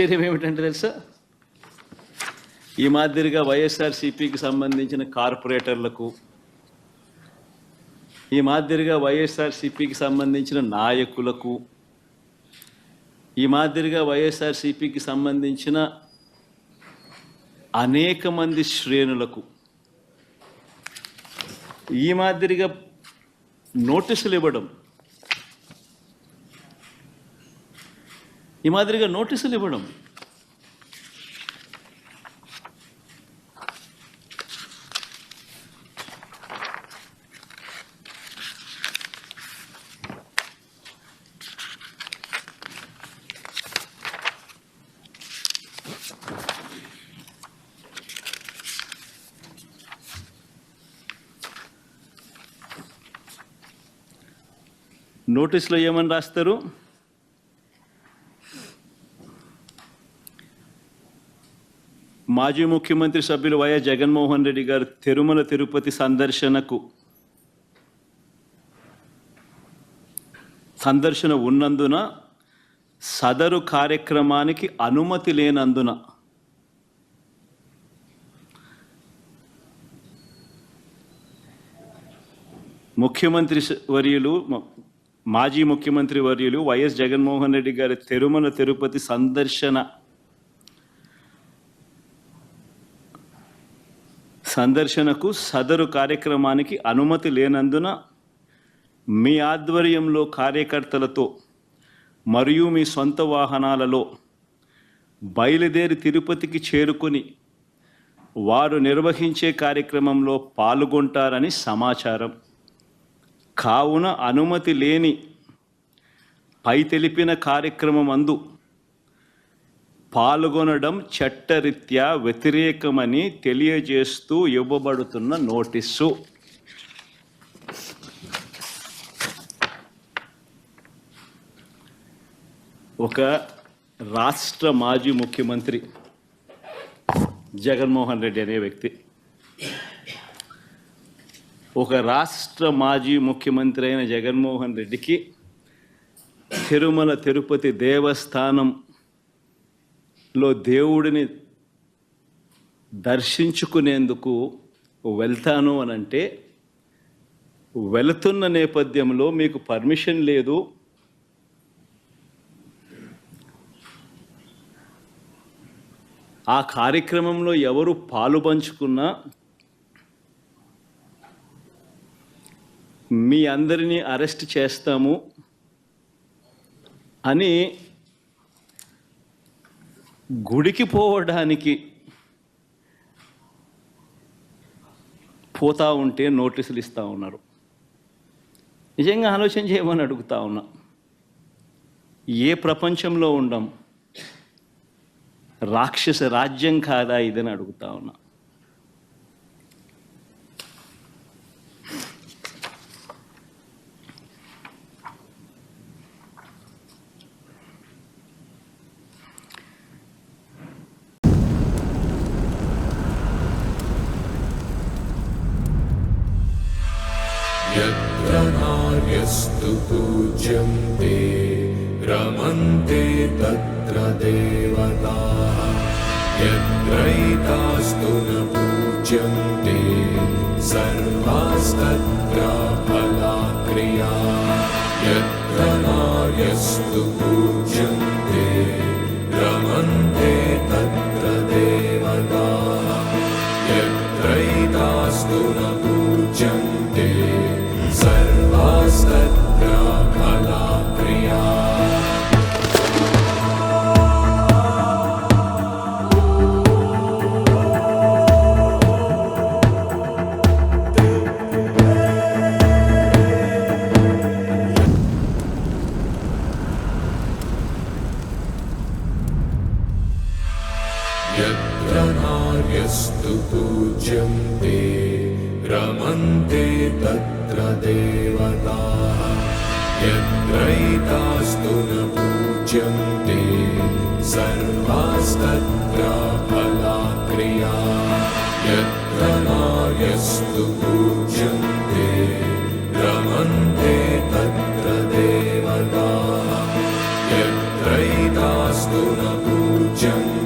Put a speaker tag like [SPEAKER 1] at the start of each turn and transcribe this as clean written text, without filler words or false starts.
[SPEAKER 1] ఏమిటంటే తెలుసా, ఈ మాదిరిగా వైఎస్ఆర్సీపీకి సంబంధించిన కార్పొరేటర్లకు, ఈ మాదిరిగా వైఎస్ఆర్సీపీకి సంబంధించిన నాయకులకు, ఈ మాదిరిగా వైఎస్ఆర్సీపీకి సంబంధించిన అనేక మంది శ్రేణులకు ఈ మాదిరిగా నోటీసులు ఇవ్వడం, ఈ మాదిరిగా నోటీసులు ఇవ్వడం నోటీసులో ఏమని రాస్తారు? మాజీ ముఖ్యమంత్రి సభ్యులు వైఎస్ జగన్మోహన్ రెడ్డి గారు తిరుమల తిరుపతి సందర్శన ఉన్నందున సదరు కార్యక్రమానికి అనుమతి లేనందున మాజీ ముఖ్యమంత్రి వర్యులు వైఎస్ జగన్మోహన్ రెడ్డి గారి తిరుమల తిరుపతి సందర్శనకు సదరు కార్యక్రమానికి అనుమతి లేనందున మీ ఆధ్వర్యంలో కార్యకర్తలతో మరియు మీ సొంత వాహనాలలో బయలుదేరి తిరుపతికి చేరుకొని వారు నిర్వహించే కార్యక్రమంలో పాల్గొంటారని సమాచారం. కావున అనుమతి లేని పై తెలిపిన కార్యక్రమమందు పాల్గొనడం చట్టరీత్యా వ్యతిరేకమని తెలియజేస్తూ ఇవ్వబడుతున్న నోటీసు. ఒక రాష్ట్ర మాజీ ముఖ్యమంత్రి జగన్మోహన్ రెడ్డి అనే వ్యక్తి, ఒక రాష్ట్ర మాజీ ముఖ్యమంత్రి అయిన జగన్మోహన్ రెడ్డికి తిరుమల తిరుపతి దేవస్థానంలో దేవుడిని దర్శించుకునేందుకు వెళ్తాను అనంటే, వెళుతున్న నేపథ్యంలో మీకు పర్మిషన్ లేదు, ఆ కార్యక్రమంలో ఎవరు పాలు పంచుకున్నా మీ అందరినీ అరెస్ట్ చేస్తాము అని గుడికి పోవడానికి పోతా ఉంటే నోటీసులు ఇస్తూ ఉన్నారు. నిజంగా ఆలోచన చేయమని అడుగుతా ఉన్నా. ఏ ప్రపంచంలో ఉండం? రాక్షస రాజ్యం కాదా ఇదని అడుగుతా ఉన్నా.
[SPEAKER 2] यत्र नार्यस्तु पूज्यन्ते रमन्ते तत्र देवताः, यत्रैतास्तु न पूज्यन्ते सर्वास्तत्र फलाक्रियाः. यत्र नार्यस्तु पूज्यन्ते रमन्ते तत्र देवताः, यत्रैतास्तु न पूज्यन्ते सर्वास्तत्र फलाक्रियाः. यत्र नार्यस्तु पूज्यन्ते रमन्ते तत्र देवताः, यत्रैतास्तु न पूज्यन्ते सर्वास्तत्र फलाक्रियाः. यत्र नार्यस्तु पूज्यन्ते रमन्ते तत्र देवताः, यत्रैतास्तु न पूज्यन्ते पूज्यन्ते